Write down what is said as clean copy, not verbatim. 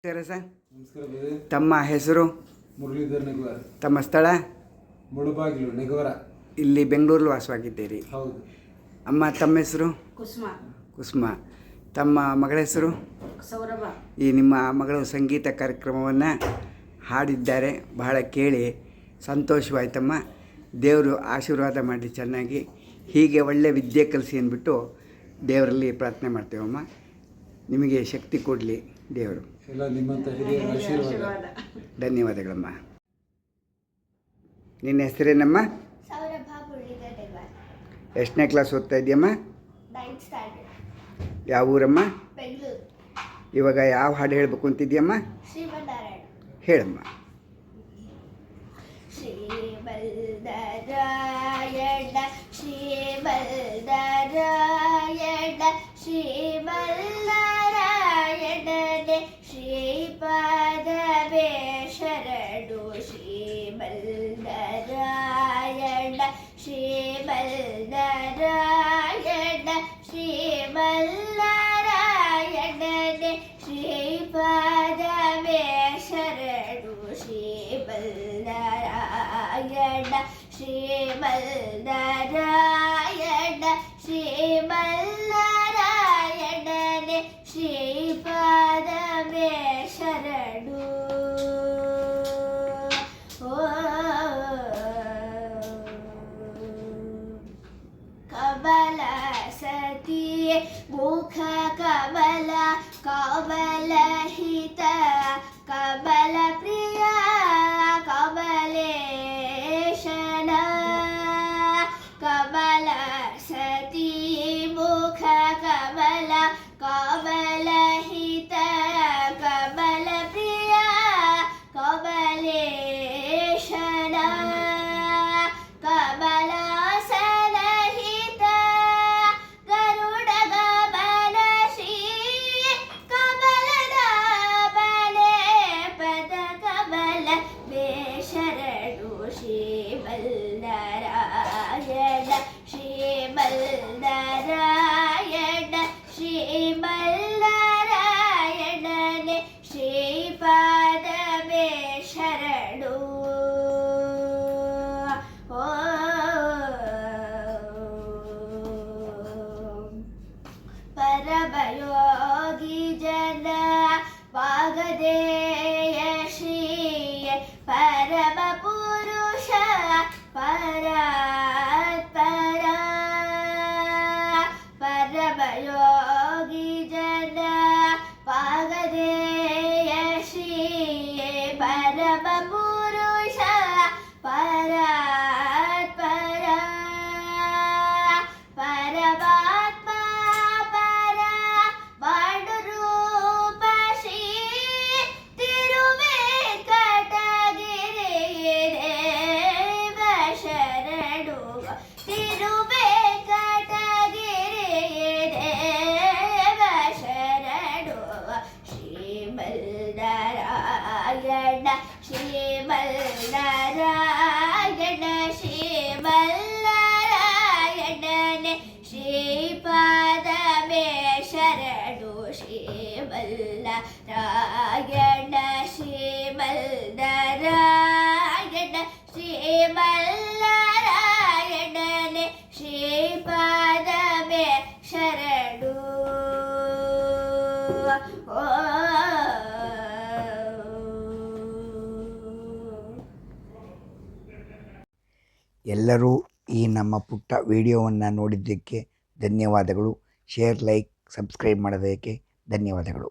Sir sir, ನಮಸ್ಕಾರ B. ತಮ್ಮ ಹೆಸರು, ಮುರಳೀಧರ್ ನೆಗವರ. ತಮ್ಮ ಸ್ಥಳ? ಮುಳಬಾಗಿಲು ನೆಗವರ. ಇಲ್ಲಿ ಬೆಂಗಳೂರಲ್ಲಿ ವಾಸವಾಗಿದ್ದೀರಿ. ಹೌದು. ಅಮ್ಮ ತಮ್ಮ ಹೆಸರು? ಕುಸುಮ. ಕುಸುಮ. ತಮ್ಮ ಮಗಳ ಹೆಸರು? ಸೌರಭ. ಈ ನಿಮ್ಮ ಮಗಳು ಸಂಗೀತ ಕಾರ್ಯಕ್ರಮವನ್ನು ಹಾಡಿದ್ದಾರೆ, ಬಹಳ ಕೇಳಿ ಸಂತೋಷವಾಯ್ತಮ್ಮ. ದೇವರು ಆಶೀರ್ವಾದ ಮಾಡಿ ಚೆನ್ನಾಗಿ ಹೀಗೆ ಒಳ್ಳೆಯ ವಿದ್ಯೆ ಕಲಿಸಿ ಅಂದ್ಬಿಟ್ಟು ದೇವರಲ್ಲಿ ಪ್ರಾರ್ಥನೆ ಮಾಡ್ತೇವಮ್ಮ. ನಿಮಗೆ ಶಕ್ತಿ ಕೊಡಲಿ ದೇವರು. ಎಲ್ಲ ನಿಮ್ಮಂಥ ಹಿರಿಯರ ಆಶೀರ್ವಾದ. ಧನ್ಯವಾದಗಳಮ್ಮ. ನಿನ್ನ ಹೆಸರೇನಮ್ಮ? ಸೌರಭ ಮುರಳೀಧರ್ ನೆಗವರ. ಎಷ್ಟನೇ ಕ್ಲಾಸ್ ಓದ್ತಾ ಇದೆಯಮ್ಮ? 9th standard. ಯಾವ ಊರಮ್ಮ? ಬೆಂಗಳೂರು. ಇವಾಗ ಯಾವ ಹಾಡು ಹೇಳಬೇಕು ಅಂತಿದ್ಯಮ್ಮ? ಶ್ರೀಮನ್ನಾರಾಯಣ. ಹೇಳಮ್ಮ. ಶ್ರೀಮನ್ನಾರಾಯಣ ಶ್ರೀಮನ್ನಾರಾಯಣ ಶ್ರೀಮನ್ನಾರಾಯಣನೆ ಶ್ರೀಪಾದವೇ ಶರಣು ಶ್ರೀಮನ್ನಾರಾಯಣ ಶ್ರೀಮನ್ನಾರಾಯಣ ಶ್ರೀಮನ್ನಾರಾಯಣನೆ ಶ್ರೀಪಾದವೇ ಶರಣು ಶ್ರೀಮನ್ನಾರಾಯಣ ಶ್ರೀಮನ್ನಾರಾಯಣ ಶ್ರೀಮನ್ನಾರಾಯಣನೆ ಶ್ರೀಪಾದವೇ ಶರಣು. ಕಮಲ ಸತಿಯೇ ಮುಖ ಕಮಲ ಕಮಲ ಹಿತ ಕಮಲ ಪ್ರಿಯ ಕಮಲೇಶನ ಕಮಲ ಸತಿ ಮುಖ ಕಮಲ ಕಮಲ ಹಿತ ಕಮಲ ಪ್ರಿಯ ಕಮಲೇಶನ ಕಮಲಾಸನ ಹಿತ ಗರುಡ ಗಮನ ಶ್ರೀ ಕಮಲದ ಬಲೆ ಪದ ಕಮಲ ಶರಣು ಶ್ರೀಮನ್ನಾರಾಯಣ ಶ್ರೀಮನ್ನಾರಾಯಣ ಶ್ರೀಮನ್ನಾರಾಯಣನೆ ಶ್ರೀಪಾದವೇ ಶರಣು. ಪರಮಯೋಗಿ ಜನ ವಾಗದೇಯ ಶ್ರೀ ಪರಮ ಪುರುಷ ಪರಾತ್ಪರ ಪರಮಯೋಗಿ ಜನ ವಾಗದೇಯ ಶ್ರೀ ಪರಮ ಪುರುಷ ಪರಾತ್ಪರ ಪರಮಾತ್ಮ ಪರ ವಾಡುರೂಪ ಶ್ರೀ ತಿರುವೇಂಕಟಗಿರಿ ದೇವ ಶರಣು ತಿರುವೇಂಕಟಗಿರಿ ದೇವ ಶರಣು ಶ್ರೀಮನ್ನಾರಾಯಣ ಶ್ರೀಮನ್ನಾರಾಯಣ ಶ್ರೀಮನ್ನಾರಾಯಣನೆ ಶ್ರೀಪಾದವೇ ಶರಣು ಶ್ರೀಮನ್ನಾರಾಯಣ ಶ್ರೀಮನ್ನಾರಾಯಣ ಶ್ರೀಮನ್ನಾರಾಯಣನೆ ಶ್ರೀಪಾದವೇ ಶರಣು. ಎಲ್ಲರೂ ಈ ನಮ್ಮ ಪುಟ್ಟ ವಿಡಿಯೋವನ್ನು ನೋಡಿದ್ದಕ್ಕೆ ಧನ್ಯವಾದಗಳು. ಶೇರ್, ಲೈಕ್, ಸಬ್ಸ್ಕ್ರೈಬ್ ಮಾಡೋದಕ್ಕೆ ಧನ್ಯವಾದಗಳು.